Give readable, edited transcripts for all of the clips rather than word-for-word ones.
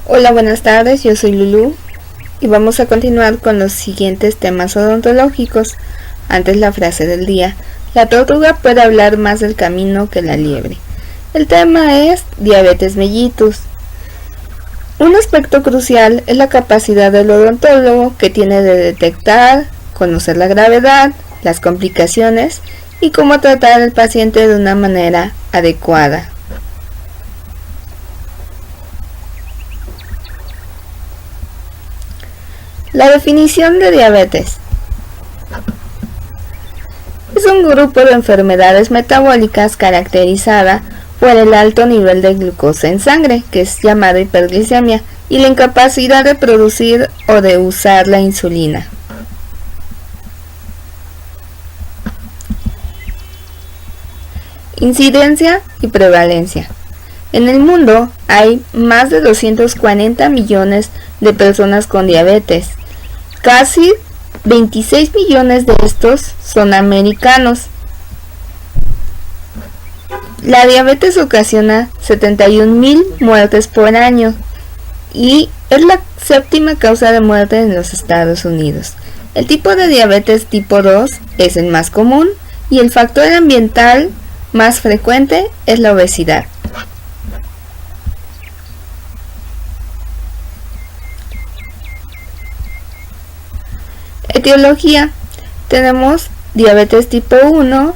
Hola, buenas tardes, yo soy Lulu y vamos a continuar con los siguientes temas odontológicos. Antes la frase del día: la tortuga puede hablar más del camino que la liebre. El tema es diabetes mellitus. Un aspecto crucial es la capacidad del odontólogo que tiene de detectar, conocer la gravedad, las complicaciones y cómo tratar al paciente de una manera adecuada. La definición de diabetes es un grupo de enfermedades metabólicas caracterizada por el alto nivel de glucosa en sangre, que es llamada hiperglicemia, y la incapacidad de producir o de usar la insulina. Incidencia y prevalencia. En el mundo hay más de 240 millones de personas con diabetes. Casi 26 millones de estos son americanos. La diabetes ocasiona 71,000 muertes por año y es la séptima causa de muerte en los Estados Unidos. El tipo de diabetes tipo 2 es el más común y el factor ambiental más frecuente es la obesidad. Etiología. Tenemos diabetes tipo 1,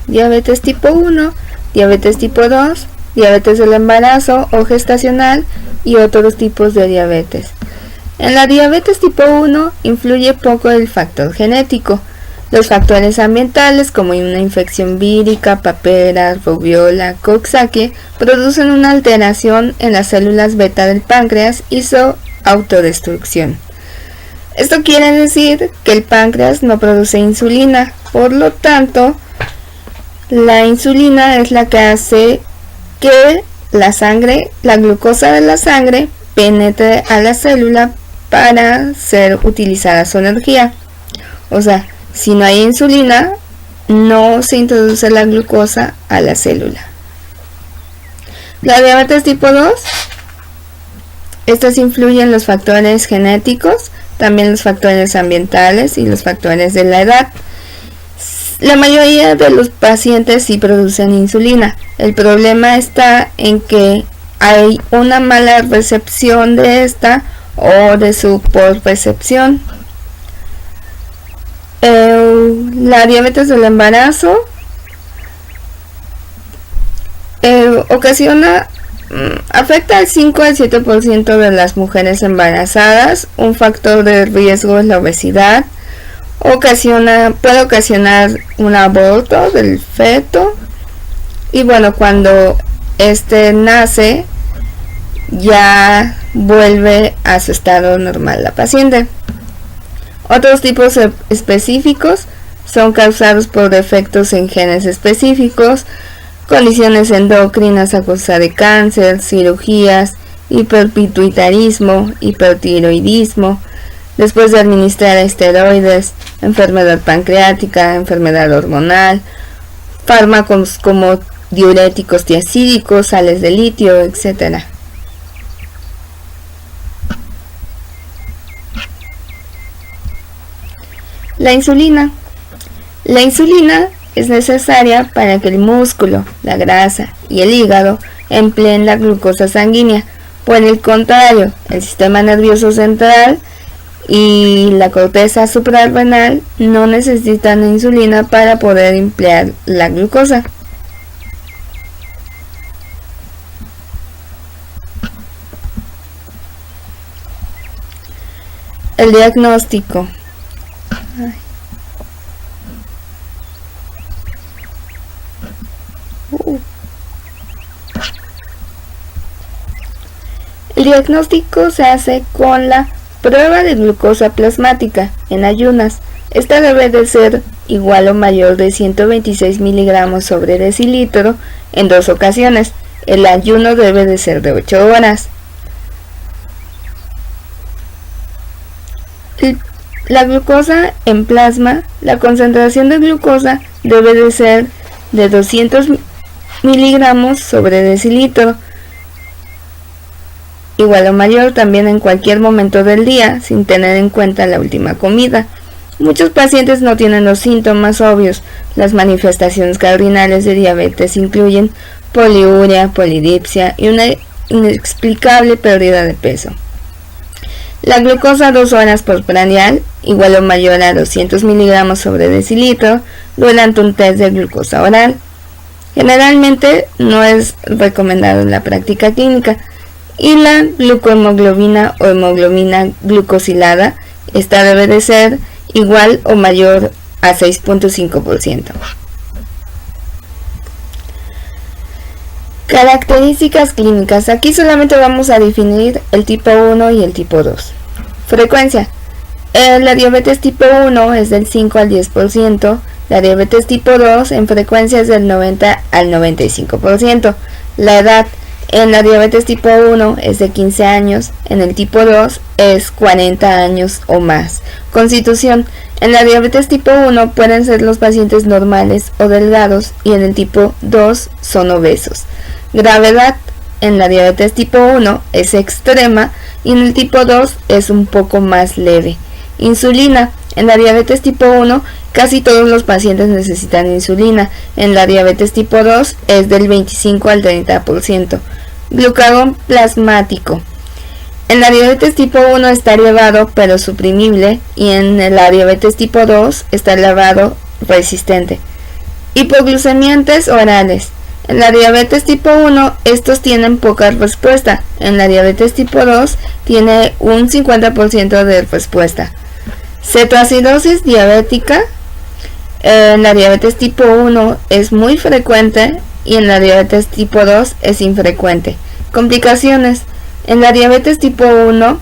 diabetes tipo 1, diabetes tipo 2, diabetes del embarazo o gestacional y otros tipos de diabetes. En la diabetes tipo 1 influye poco el factor genético. Los factores ambientales como una infección vírica, papera, rubiola, Coxsackie producen una alteración en las células beta del páncreas y su autodestrucción. Esto quiere decir que el páncreas no produce insulina, por lo tanto, la insulina es la que hace que la glucosa de la sangre penetre a la célula para ser utilizada su energía. O sea, si no hay insulina, no se introduce la glucosa a la célula. La diabetes tipo 2, estas influyen los factores genéticos, también los factores ambientales y los factores de la edad. La mayoría de los pacientes sí producen insulina. El problema está en que hay una mala recepción de esta o de su posrecepción. La diabetes del embarazo afecta al 5 al 7% de las mujeres embarazadas. Un factor de riesgo es la obesidad. Puede ocasionar un aborto del feto. Y bueno, cuando este nace, ya vuelve a su estado normal la paciente. Otros tipos específicos son causados por defectos en genes específicos, condiciones endocrinas a causa de cáncer, cirugías, hiperpituitarismo, hipertiroidismo, después de administrar esteroides, enfermedad pancreática, enfermedad hormonal, fármacos como diuréticos tiacídicos, sales de litio, etc. La insulina. La insulina es necesaria para que el músculo, la grasa y el hígado empleen la glucosa sanguínea. Por el contrario, el sistema nervioso central y la corteza suprarrenal no necesitan insulina para poder emplear la glucosa. El diagnóstico. El diagnóstico se hace con la prueba de glucosa plasmática en ayunas. Esta debe de ser igual o mayor de 126 miligramos sobre decilitro en 2 ocasiones. El ayuno debe de ser de 8 horas. La glucosa en plasma, la concentración de glucosa debe de ser de 200 miligramos sobre decilitro, igual o mayor también en cualquier momento del día, sin tener en cuenta la última comida. Muchos pacientes no tienen los síntomas obvios. Las manifestaciones cardinales de diabetes incluyen poliuria, polidipsia y una inexplicable pérdida de peso. La glucosa 2 horas postprandial, igual o mayor a 200 miligramos sobre decilitro, durante un test de glucosa oral. Generalmente no es recomendado en la práctica clínica. Y la glucohemoglobina o hemoglobina glucosilada, esta debe de ser igual o mayor a 6.5%. Características clínicas. Aquí solamente vamos a definir el tipo 1 y el tipo 2. Frecuencia. La diabetes tipo 1 es del 5 al 10%, la diabetes tipo 2 en frecuencia es del 90 al 95%. La edad. En la diabetes tipo 1 es de 15 años, en el tipo 2 es 40 años o más. Constitución. En la diabetes tipo 1 pueden ser los pacientes normales o delgados y en el tipo 2 son obesos. Gravedad. En la diabetes tipo 1 es extrema y en el tipo 2 es un poco más leve. Insulina. En la diabetes tipo 1 casi todos los pacientes necesitan insulina. En la diabetes tipo 2 es del 25 al 30%. Glucagón plasmático. En la diabetes tipo 1 está elevado pero suprimible y en la diabetes tipo 2 está elevado resistente. Hipoglucemiantes orales. En la diabetes tipo 1 estos tienen poca respuesta. En la diabetes tipo 2 tiene un 50% de respuesta. Cetoacidosis diabética. En la diabetes tipo 1 es muy frecuente y en la diabetes tipo 2 es infrecuente. Complicaciones. En la diabetes tipo 1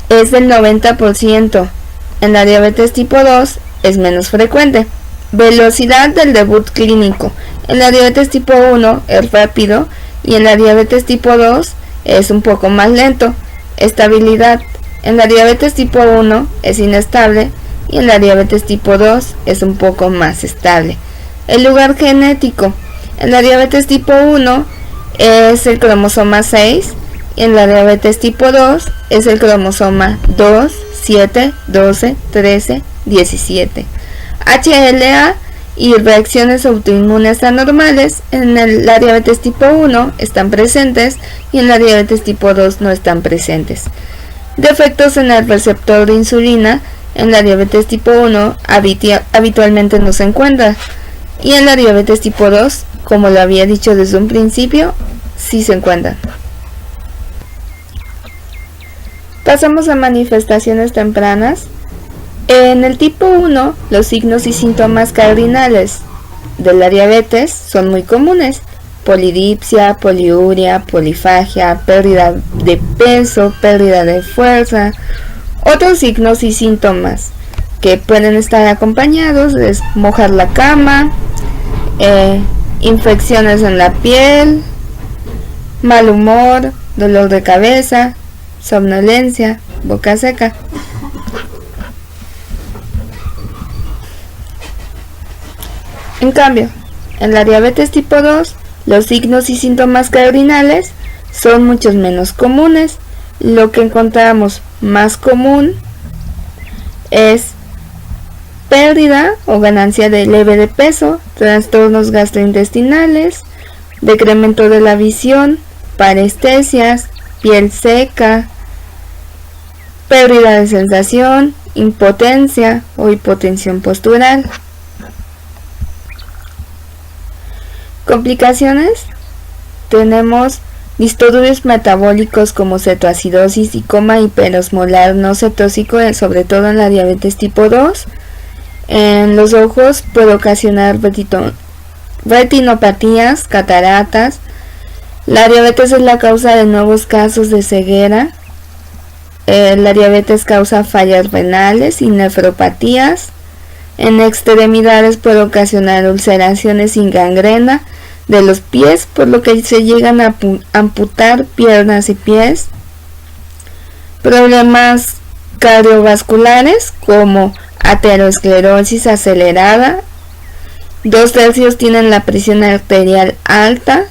es del 90%, en la diabetes tipo 2 es menos frecuente. Velocidad del debut clínico. En la diabetes tipo 1 es rápido y en la diabetes tipo 2 es un poco más lento. Estabilidad. En la diabetes tipo 1 es inestable y en la diabetes tipo 2 es un poco más estable. El lugar genético. En la diabetes tipo 1 es el cromosoma 6 y en la diabetes tipo 2 es el cromosoma 2, 7, 12, 13, 17. HLA y reacciones autoinmunes anormales en la diabetes tipo 1 están presentes y en la diabetes tipo 2 no están presentes. Defectos en el receptor de insulina. En la diabetes tipo 1 habitualmente no se encuentra y en la diabetes tipo 2, como lo había dicho desde un principio, sí se encuentran. Pasamos a manifestaciones tempranas. En el tipo 1, los signos y síntomas cardinales de la diabetes son muy comunes: polidipsia, poliuria, polifagia, pérdida de peso, pérdida de fuerza. Otros signos y síntomas que pueden estar acompañados es mojar la cama, infecciones en la piel, mal humor, dolor de cabeza, somnolencia, boca seca. En cambio, en la diabetes tipo 2, los signos y síntomas cardinales son muchos menos comunes. Lo que encontramos más común es pérdida o ganancia leve de peso, trastornos gastrointestinales, decremento de la visión, parestesias, piel seca, pérdida de sensación, impotencia o hipotensión postural. Complicaciones. Tenemos disturbios metabólicos como cetoacidosis y coma hiperosmolar no cetósico, sobre todo en la diabetes tipo 2. En los ojos puede ocasionar retinopatías, cataratas. La diabetes es la causa de nuevos casos de ceguera. La diabetes causa fallas renales y nefropatías. En extremidades puede ocasionar ulceraciones sin gangrena de los pies, por lo que se llegan a amputar piernas y pies. Problemas cardiovasculares como aterosclerosis acelerada 2/3 tienen la presión arterial alta.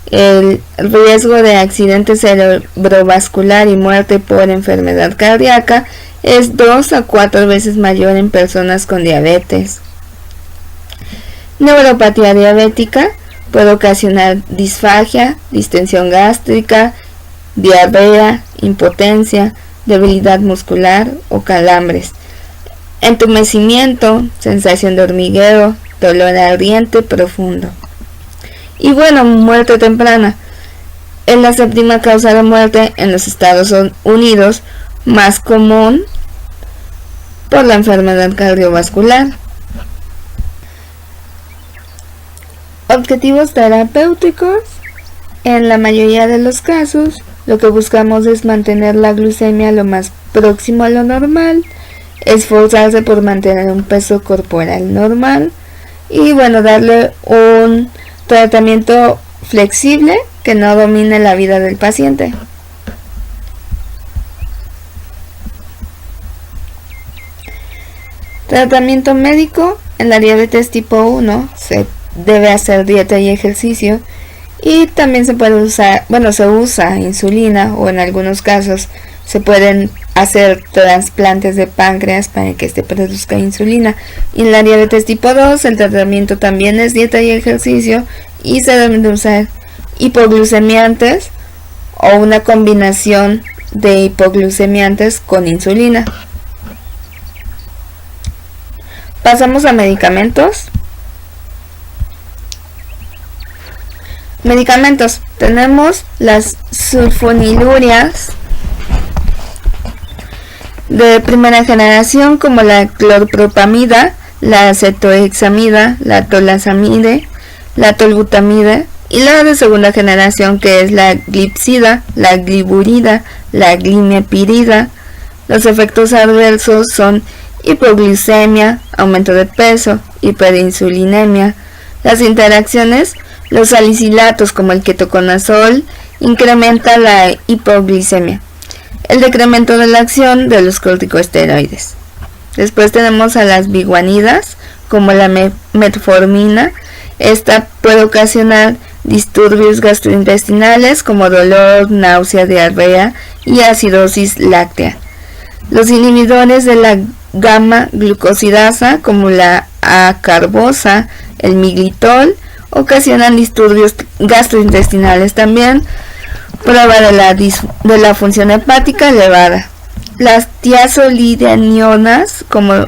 El riesgo de accidente cerebrovascular y muerte por enfermedad cardíaca es 2 a 4 veces mayor en personas con diabetes. Neuropatía diabética puede ocasionar disfagia, distensión gástrica, diarrea, impotencia, debilidad muscular o calambres, entumecimiento, sensación de hormigueo, dolor ardiente profundo. Y bueno, muerte temprana. Es la 7ª causa de muerte en los Estados Unidos, más común por la enfermedad cardiovascular. Objetivos terapéuticos. En la mayoría de los casos, lo que buscamos es mantener la glucemia lo más próximo a lo normal, esforzarse por mantener un peso corporal normal y bueno, darle un tratamiento flexible que no domine la vida del paciente. Tratamiento médico. En la diabetes tipo 1 se debe hacer dieta y ejercicio, y también se puede usar, se usa insulina, o en algunos casos se pueden hacer trasplantes de páncreas para que este produzca insulina. Y en la diabetes tipo 2 el tratamiento también es dieta y ejercicio, y se deben de usar hipoglucemiantes o una combinación de hipoglucemiantes con insulina. Pasamos a medicamentos. Medicamentos. Tenemos las sulfonilurias de primera generación, como la clorpropamida, la acetohexamida, la tolazamide, la tolbutamide, y la de segunda generación, que es la glipsida, la gliburida, la glimepirida. Los efectos adversos son hipoglucemia, aumento de peso, hiperinsulinemia. Las interacciones: los salicilatos, como el ketoconazol, incrementa la hipoglicemia. El decremento de la acción de los corticosteroides. Después tenemos a las biguanidas, como la metformina. Esta puede ocasionar disturbios gastrointestinales como dolor, náusea, diarrea y acidosis láctea. Los inhibidores de la gamma glucosidasa, como la acarbosa, el miglitol, ocasionan disturbios gastrointestinales también. Prueba de la función hepática elevada. Las tiazolidinionas, como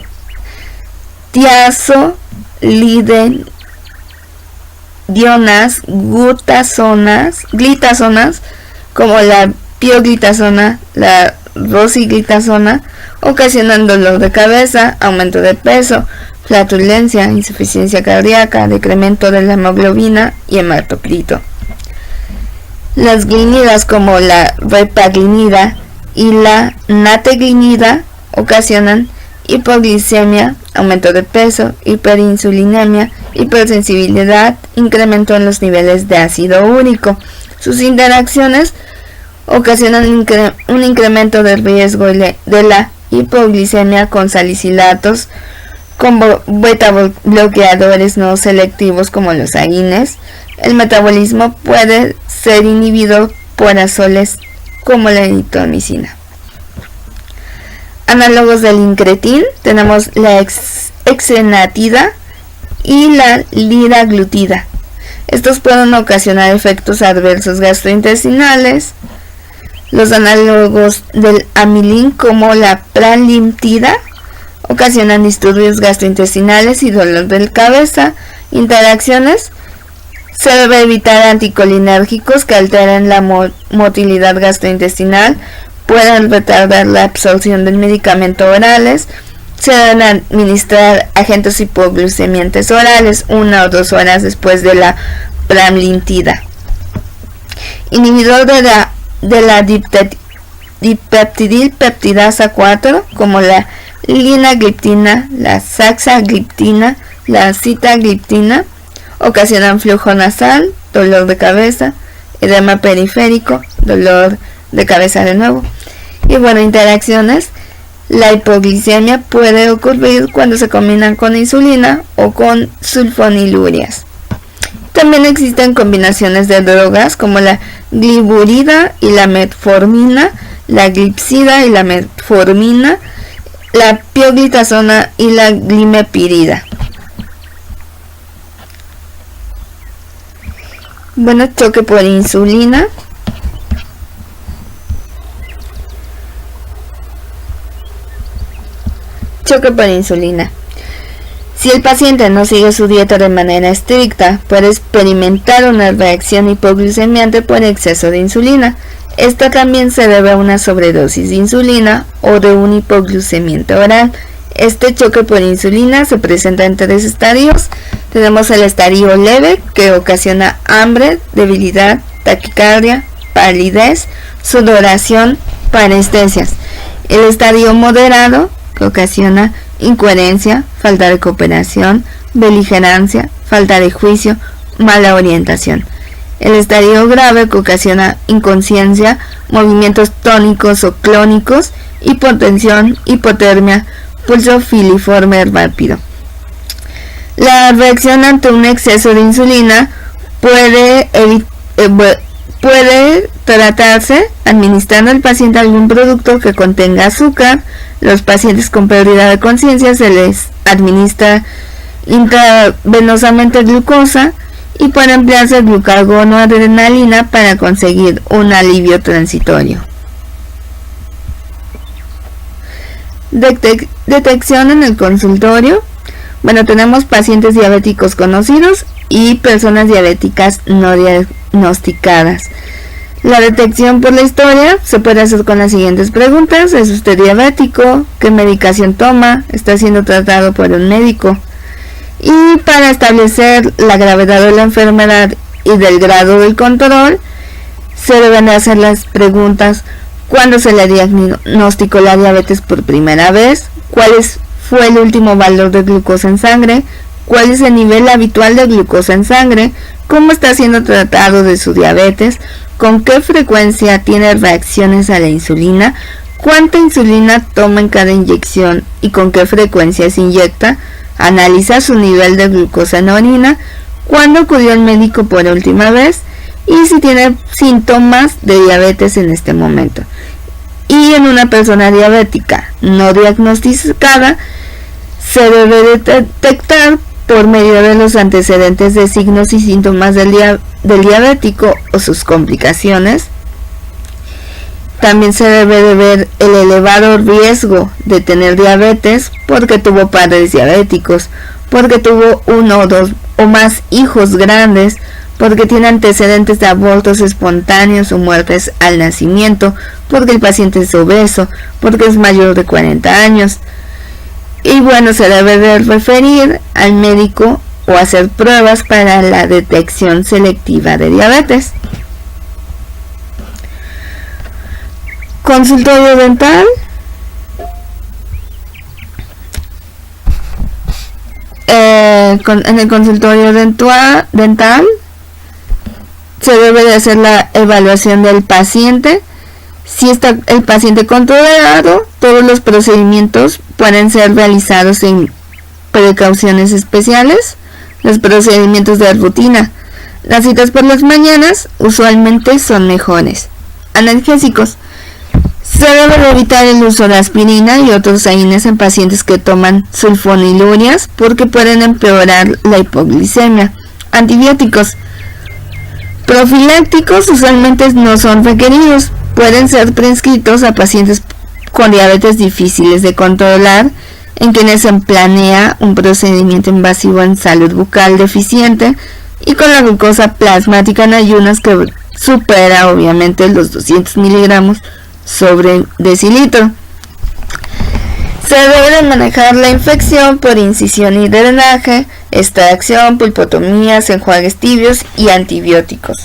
glitazonas, como la pioglitazona, la rosiglitazona, ocasionan dolor de cabeza, aumento de peso, flatulencia, insuficiencia cardíaca, decremento de la hemoglobina y hematocrito. Las glinidas, como la repaglinida y la nateglinida, ocasionan hipoglicemia, aumento de peso, hiperinsulinemia, hipersensibilidad, incremento en los niveles de ácido úrico. Sus interacciones ocasionan un incremento del riesgo de la hipoglicemia con salicilatos, con beta bloqueadores no selectivos como los agines. El metabolismo puede ser inhibido por azoles como la eritromicina. Análogos del incretin, tenemos la exenatida y la liraglutida. Estos pueden ocasionar efectos adversos gastrointestinales. Los análogos del amilin, como la pralimtida, ocasionan disturbios gastrointestinales y dolor de cabeza. Interacciones: se debe evitar anticolinérgicos que alteren la motilidad gastrointestinal, pueden retardar la absorción del medicamento orales. Se deben administrar agentes hipoglucemiantes orales 1 o 2 horas después de la pramlintida. Inhibidor de la dipeptidilpeptidasa 4, como la linagliptina, la saxagliptina, la sitagliptina, ocasionan flujo nasal, dolor de cabeza, edema periférico, dolor de cabeza de nuevo. Y bueno, interacciones: La hipoglicemia puede ocurrir cuando se combinan con insulina o con sulfonilurias. También existen combinaciones de drogas como la gliburida y la metformina, la glipsida y la metformina, la pioglitazona y la glimepirida. Bueno, choque por insulina. Choque por insulina. Si el paciente no sigue su dieta de manera estricta, puede experimentar una reacción hipoglucemiante por exceso de insulina. Esta también se debe a una sobredosis de insulina o de un hipoglucemiento oral. Este choque por insulina se presenta en 3 estadios. Tenemos el estadio leve, que ocasiona hambre, debilidad, taquicardia, palidez, sudoración, parestesias. El estadio moderado, que ocasiona incoherencia, falta de cooperación, beligerancia, falta de juicio, mala orientación. El estadio grave, que ocasiona inconsciencia, movimientos tónicos o clónicos, hipotensión, hipotermia, pulso filiforme rápido. La reacción ante un exceso de insulina puede tratarse administrando al paciente algún producto que contenga azúcar. Los pacientes con pérdida de conciencia se les administra intravenosamente glucosa y puede emplearse glucagón o adrenalina para conseguir un alivio transitorio. Detección en el consultorio. Bueno, tenemos pacientes diabéticos conocidos y personas diabéticas no diagnosticadas. La detección por la historia se puede hacer con las siguientes preguntas: ¿es usted diabético? ¿Qué medicación toma? ¿Está siendo tratado por un médico? Y para establecer la gravedad de la enfermedad y del grado del control, se deben hacer las preguntas: ¿cuándo se le diagnosticó la diabetes por primera vez? ¿Cuál fue el último valor de glucosa en sangre? ¿Cuál es el nivel habitual de glucosa en sangre? ¿Cómo está siendo tratado de su diabetes? ¿Con qué frecuencia tiene reacciones a la insulina? ¿Cuánta insulina toma en cada inyección y con qué frecuencia se inyecta? Analiza su nivel de glucosa en orina. ¿Cuándo acudió al médico por última vez? Y si tiene síntomas de diabetes en este momento. Y en una persona diabética no diagnosticada, se debe detectar por medio de los antecedentes de signos y síntomas del diabético o sus complicaciones. También se debe de ver el elevado riesgo de tener diabetes porque tuvo padres diabéticos, porque tuvo 1 o 2 o más hijos grandes, porque tiene antecedentes de abortos espontáneos o muertes al nacimiento, porque el paciente es obeso, porque es mayor de 40 años. Y bueno, se debe de referir al médico o hacer pruebas para la detección selectiva de diabetes. Consultorio dental. En el consultorio dental se debe de hacer la evaluación del paciente. Si está el paciente controlado, todos los procedimientos pueden ser realizados sin precauciones especiales. Los procedimientos de rutina. Las citas por las mañanas usualmente son mejores. Analgésicos. Se debe de evitar el uso de aspirina y otros AINES en pacientes que toman sulfonilurias porque pueden empeorar la hipoglicemia. Antibióticos. Profilácticos usualmente no son requeridos. Pueden ser prescritos a pacientes con diabetes difíciles de controlar, en quienes se planea un procedimiento invasivo en salud bucal deficiente y con la glucosa plasmática en ayunas que supera obviamente los 200 miligramos sobre decilitro. Se debe de manejar la infección por incisión y drenaje, extracción, pulpotomías, enjuagues tibios y antibióticos.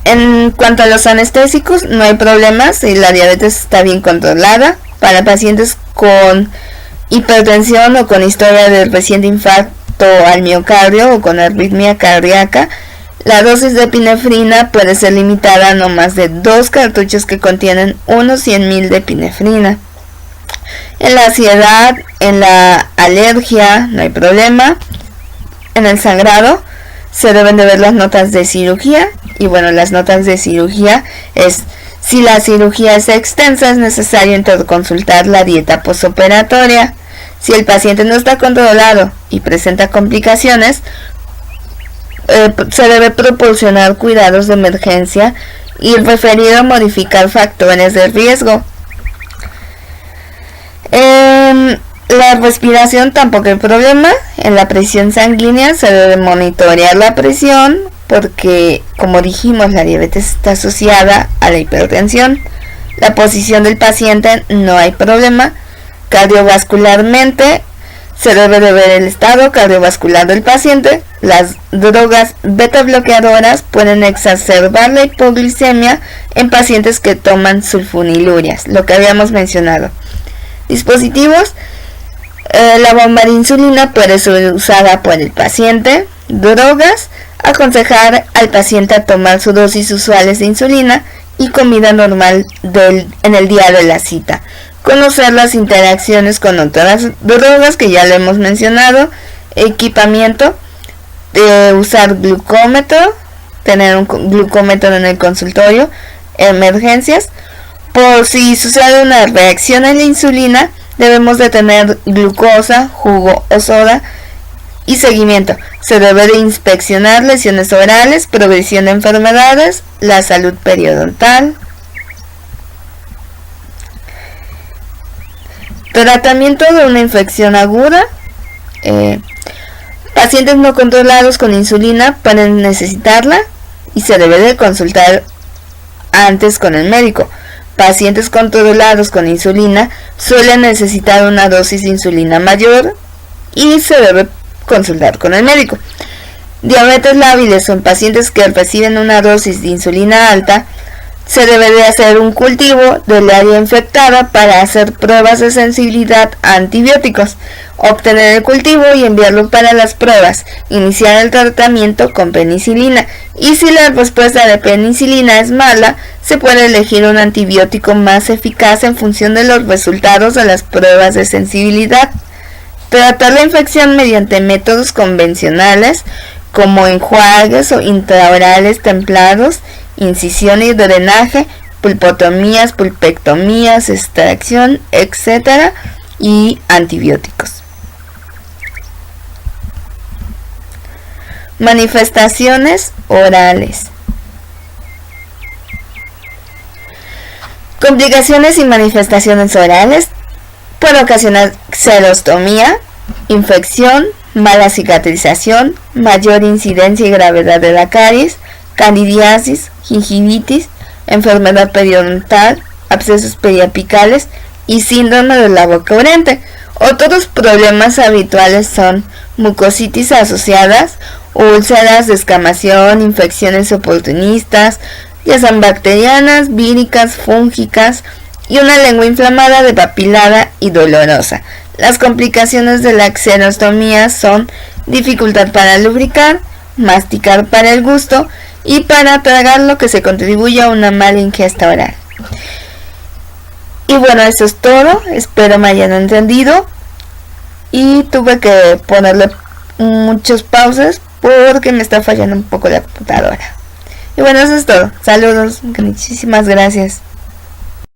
En cuanto a los anestésicos, no hay problemas si la diabetes está bien controlada. Para pacientes con hipertensión o con historia de reciente infarto al miocardio o con arritmia cardíaca, La dosis de epinefrina puede ser limitada a no más de 2 cartuchos que contienen unos 100.000 de epinefrina. En la ansiedad, en la alergia, no hay problema. En el sangrado, se deben de ver las notas de cirugía. Y bueno, las notas de cirugía es: si la cirugía es extensa, es necesario interconsultar la dieta postoperatoria. Si el paciente no está controlado y presenta complicaciones, se debe proporcionar cuidados de emergencia y referido modificar factores de riesgo. En la respiración tampoco hay problema. En la presión sanguínea se debe monitorear la presión porque, como dijimos, la diabetes está asociada a la hipertensión. La posición del paciente no hay problema. Cardiovascularmente se debe de ver el estado cardiovascular del paciente. Las drogas beta bloqueadoras pueden exacerbar la hipoglicemia en pacientes que toman sulfonilurias, lo que habíamos mencionado. Dispositivos: la bomba de insulina puede ser usada por el paciente. Drogas: aconsejar al paciente a tomar sus dosis usuales de insulina y comida normal en el día de la cita. Conocer las interacciones con otras drogas que ya lo hemos mencionado. Equipamiento: usar glucómetro, tener un glucómetro en el consultorio. Emergencias: por si sucede una reacción a la insulina, debemos de tener glucosa, jugo o soda. Y seguimiento: se debe de inspeccionar lesiones orales, progresión de enfermedades, la salud periodontal. Tratamiento de una infección aguda. Pacientes no controlados con insulina pueden necesitarla y se debe de consultar antes con el médico. Pacientes controlados con insulina suelen necesitar una dosis de insulina mayor y se debe consultar con el médico. Diabetes lábiles: son pacientes que reciben una dosis de insulina alta. Se debe de hacer un cultivo del área infectada para hacer pruebas de sensibilidad a antibióticos, obtener el cultivo y enviarlo para las pruebas, iniciar el tratamiento con penicilina, y si la respuesta de penicilina es mala, se puede elegir un antibiótico más eficaz en función de los resultados de las pruebas de sensibilidad. Tratar la infección mediante métodos convencionales como enjuagues o intraorales templados, incisión y drenaje, pulpotomías, pulpectomías, extracción, etc. y antibióticos. Manifestaciones orales. Complicaciones y manifestaciones orales: puede ocasionar xerostomía, infección, mala cicatrización, mayor incidencia y gravedad de la caries, candidiasis, gingivitis, enfermedad periodontal, abscesos periapicales y síndrome de la boca urente. Otros problemas habituales son mucositis asociadas, úlceras, descamación, infecciones oportunistas, ya sean bacterianas, víricas, fúngicas, y una lengua inflamada, depapilada y dolorosa. Las complicaciones de la xerostomía son dificultad para lubricar, masticar para el gusto y para tragar, lo que se contribuye a una mala ingesta oral. Y bueno, eso es todo. Espero me hayan entendido. Y tuve que ponerle muchos pausas porque me está fallando un poco la computadora. Y bueno, eso es todo. Saludos. Muchísimas gracias.